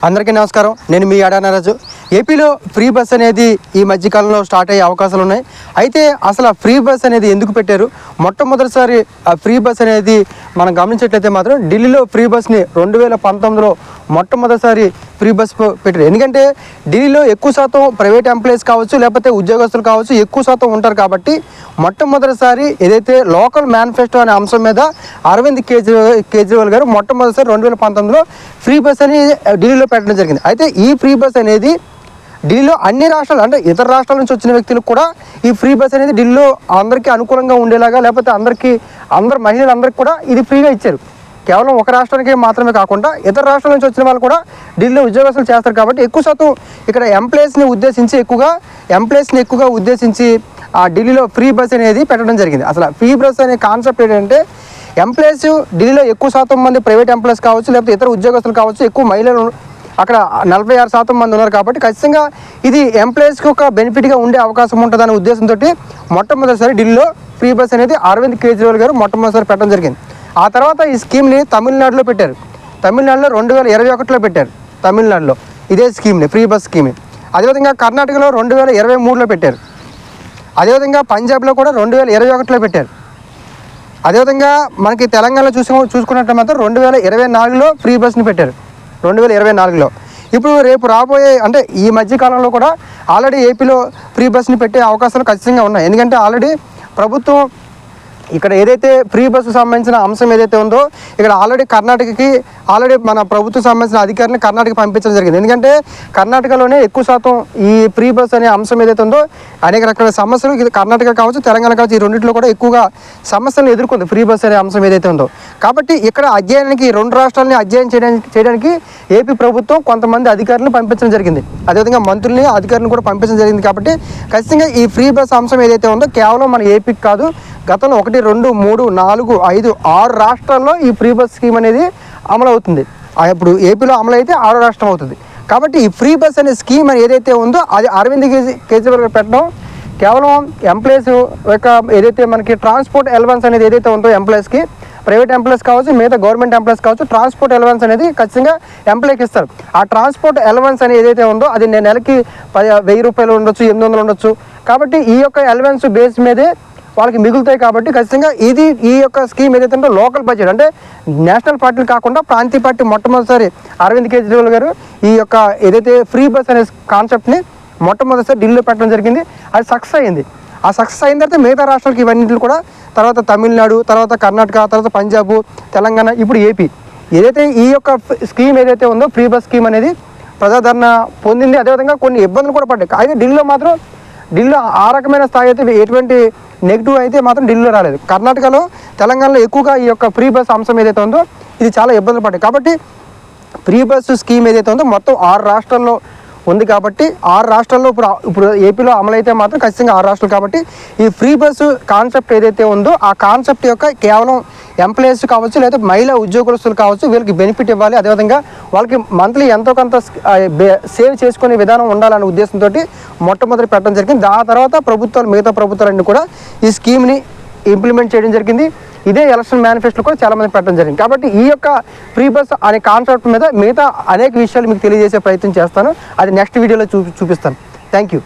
అందరికీ నమస్కారం. నేను మీ అడానరాజు. ఏపీలో ఫ్రీ బస్ అనేది ఈ మధ్యకాలంలో స్టార్ట్ అయ్యే అవకాశాలు ఉన్నాయి. అయితే అసలు ఆ ఫ్రీ బస్ అనేది ఎందుకు పెట్టారు? మొట్టమొదటిసారి ఆ ఫ్రీ బస్ అనేది మనం గమనించినట్లయితే మాత్రం ఢిల్లీలో ఫ్రీ బస్ని 2019లో మొట్టమొదటిసారి ఫ్రీ బస్ పెట్టారు. ఎందుకంటే ఢిల్లీలో ఎక్కువ శాతం ప్రైవేట్ ఎంప్లాయీస్ కావచ్చు, లేకపోతే ఉద్యోగస్తులు కావచ్చు, ఎక్కువ శాతం ఉంటారు. కాబట్టి మొట్టమొదటిసారి ఏదైతే లోకల్ మేనిఫెస్టో అనే అంశం మీద అరవింద్ కేజ్రీవాల్ గారు మొట్టమొదటిసారి 2019లో ఫ్రీ బస్ అని ఢిల్లీలో పెట్టడం జరిగింది. అయితే ఈ ఫ్రీ బస్ అనేది ఢిల్లీలో అన్ని రాష్ట్రాలు, అంటే ఇతర రాష్ట్రాల నుంచి వచ్చిన వ్యక్తులకు కూడా ఈ ఫ్రీ బస్ అనేది ఢిల్లీలో అందరికీ అనుకూలంగా ఉండేలాగా, లేకపోతే అందరు మహిళలందరికీ కూడా ఇది ఫ్రీగా ఇచ్చారు. కేవలం ఒక రాష్ట్రానికి మాత్రమే కాకుండా ఇతర రాష్ట్రాల నుంచి వచ్చిన వాళ్ళు కూడా ఢిల్లీలో ఉద్యోగస్తులు చేస్తారు. కాబట్టి ఎక్కువ శాతం ఇక్కడ ఎంప్లాయీస్ని ఎక్కువగా ఉద్దేశించి ఆ ఢిల్లీలో ఫ్రీ బస్ అనేది పెట్టడం జరిగింది. అసలు ఫ్రీ బస్ అనే కాన్సెప్ట్ ఏంటంటే ఎంప్లాయీస్ ఢిల్లీలో ఎక్కువ శాతం మంది ప్రైవేట్ ఎంప్లాయీస్ కావచ్చు, లేకపోతే ఇతర ఉద్యోగస్తులు కావచ్చు, ఎక్కువ మహిళలు అక్కడ 46% మంది ఉన్నారు. కాబట్టి ఖచ్చితంగా ఇది ఎంప్లాయీస్కి ఒక బెనిఫిట్గా ఉండే అవకాశం ఉంటుందనే ఉద్దేశంతో మొట్టమొదటిసారి ఢిల్లీలో ఫ్రీ బస్ అనేది అరవింద్ కేజ్రీవాల్ గారు మొట్టమొదటిసారి పెట్టడం జరిగింది. ఆ తర్వాత ఈ స్కీమ్ని తమిళనాడులో పెట్టారు. తమిళనాడులో 2021లో పెట్టారు. తమిళనాడులో ఇదే స్కీమ్ని, ఫ్రీ బస్ స్కీమ్ని. అదేవిధంగా కర్ణాటకలో 2023లో పెట్టారు. అదేవిధంగా పంజాబ్లో కూడా 2021లో పెట్టారు. అదేవిధంగా మనకి తెలంగాణలో చూసుకున్నట్టు మాత్రం 2024లో ఫ్రీ బస్ని పెట్టారు. 2024లో ఇప్పుడు రేపు రాబోయే, అంటే ఈ మధ్యకాలంలో కూడా ఆల్రెడీ ఏపీలో ఫ్రీ బస్ని పెట్టే అవకాశాలు ఖచ్చితంగా ఉన్నాయి. ఎందుకంటే ఆల్రెడీ ప్రభుత్వం ఇక్కడ ఏదైతే ఫ్రీ బస్సు సంబంధించిన అంశం ఏదైతే ఉందో ఇక్కడ కర్ణాటకకి మన ప్రభుత్వం సంబంధించిన అధికారులను కర్ణాటక పంపించడం జరిగింది. ఎందుకంటే కర్ణాటకలోనే ఎక్కువ శాతం ఈ ఫ్రీ బస్ అనే అంశం ఏదైతే ఉందో అనేక రకాల సమస్యలు, ఇది కర్ణాటక కావచ్చు, తెలంగాణ కావచ్చు, ఈ రెండింటిలో కూడా ఎక్కువగా సమస్యలను ఎదుర్కొంది ఫ్రీ బస్ అనే అంశం ఏదైతే ఉందో. కాబట్టి ఇక్కడ అధ్యయనానికి, రెండు రాష్ట్రాలని అధ్యయనం చేయడానికి ఏపీ ప్రభుత్వం కొంతమంది అధికారులను పంపించడం జరిగింది. అదేవిధంగా మంత్రుల్ని, అధికారులను కూడా పంపించడం జరిగింది. కాబట్టి ఖచ్చితంగా ఈ ఫ్రీ బస్ అంశం ఏదైతే ఉందో కేవలం మన ఏపీకి కాదు, గతంలో 1, 2, 3, 4, 5, 6 రాష్ట్రాల్లో ఈ ఫ్రీ బస్ స్కీమ్ అనేది అమలు అవుతుంది. ఇప్పుడు ఏపీలో అమలు అయితే 6వ రాష్ట్రం అవుతుంది. కాబట్టి ఈ ఫ్రీ బస్ అనే స్కీమ్ అని ఏదైతే ఉందో అది అరవింద్ కేజ్రీవాల్ పెట్టడం కేవలం ఎంప్లాయీస్ యొక్క ఏదైతే మనకి ట్రాన్స్పోర్ట్ అలవెన్స్ అనేది ఏదైతే ఉందో ఎంప్లాయీస్కి, ప్రైవేట్ ఎంప్లాయీస్ కావచ్చు, మిగతా గవర్నమెంట్ ఎంప్లాయీస్ కావచ్చు, ట్రాన్స్పోర్ట్ అలవెన్స్ అనేది ఖచ్చితంగా ఎంప్లాయీకి ఇస్తారు. ఆ ట్రాన్స్పోర్ట్ అలవెన్స్ అనేది ఏదైతే ఉందో అది నెలకి 1000 రూపాయలు ఉండొచ్చు, 800 ఉండొచ్చు. కాబట్టి ఈ యొక్క అలవెన్స్ బేస్ మీదే వాళ్ళకి మిగులుతాయి. కాబట్టి ఖచ్చితంగా ఈ యొక్క స్కీమ్ ఏదైతే ఉందో లోకల్ బడ్జెట్, అంటే నేషనల్ పార్టీలు కాకుండా ప్రాంతీయ పార్టీ మొట్టమొదటిసారి అరవింద్ కేజ్రీవాల్ గారు ఈ యొక్క ఏదైతే ఫ్రీ బస్ అనే కాన్సెప్ట్ని మొట్టమొదటిసారి ఢిల్లీలో పెట్టడం జరిగింది. అది సక్సెస్ అయింది. ఆ సక్సెస్ అయిన తర్వాత మిగతా రాష్ట్రాలకి ఇవన్నింటిలో కూడా, తర్వాత తమిళనాడు, తర్వాత కర్ణాటక, తర్వాత పంజాబ్, తెలంగాణ, ఇప్పుడు ఏపీ ఏదైతే ఈ యొక్క స్కీమ్ ఏదైతే ఉందో ఫ్రీ బస్ స్కీమ్ అనేది ప్రజాదరణ పొందింది. అదేవిధంగా కొన్ని ఇబ్బందులు కూడా పడ్డాయి. అయితే ఢిల్లీలో ఆ రకమైన స్థాయి అయితే ఎటువంటి నెగిటివ్ అయితే మాత్రం ఢిల్లీలో రాలేదు. కర్ణాటకలో, తెలంగాణలో ఎక్కువగా ఈ యొక్క ఫ్రీ బస్ అంశం ఏదైతే ఉందో ఇది చాలా ఇబ్బందులు పడ్డాయి. కాబట్టి ఫ్రీ బస్ స్కీమ్ ఏదైతే ఉందో మొత్తం 6 రాష్ట్రాల్లో ఉంది. కాబట్టి 6 రాష్ట్రాల్లో ఇప్పుడు ఏపీలో అమలైతే మాత్రం ఖచ్చితంగా 6 రాష్ట్రాలు. కాబట్టి ఈ ఫ్రీ బస్సు కాన్సెప్ట్ ఏదైతే ఉందో ఆ కాన్సెప్ట్ యొక్క కేవలం ఎంప్లాయీస్ కావచ్చు, లేదా మహిళా ఉద్యోగస్తులు కావచ్చు, వీళ్ళకి బెనిఫిట్ ఇవ్వాలి. అదేవిధంగా వాళ్ళకి మంత్లీ ఎంతో కొంత సేవ్ చేసుకునే విధానం ఉండాలనే ఉద్దేశంతో మొట్టమొదటి పెట్టడం జరిగింది. ఆ తర్వాత మిగతా ప్రభుత్వాలన్నీ కూడా ఈ స్కీమ్ని ఇంప్లిమెంట్ చేయడం జరిగింది. ఇదే ఎలక్షన్ మేనిఫెస్టోలో కూడా చాలామంది పెట్టడం జరిగింది. కాబట్టి ఈ యొక్క ఫ్రీ బస్ అనే కాన్సెప్ట్ మీద మిగతా అనేక విషయాలు మీకు తెలియజేసే ప్రయత్నం చేస్తాను. అది నెక్స్ట్ వీడియోలో చూపిస్తాను. Thank you.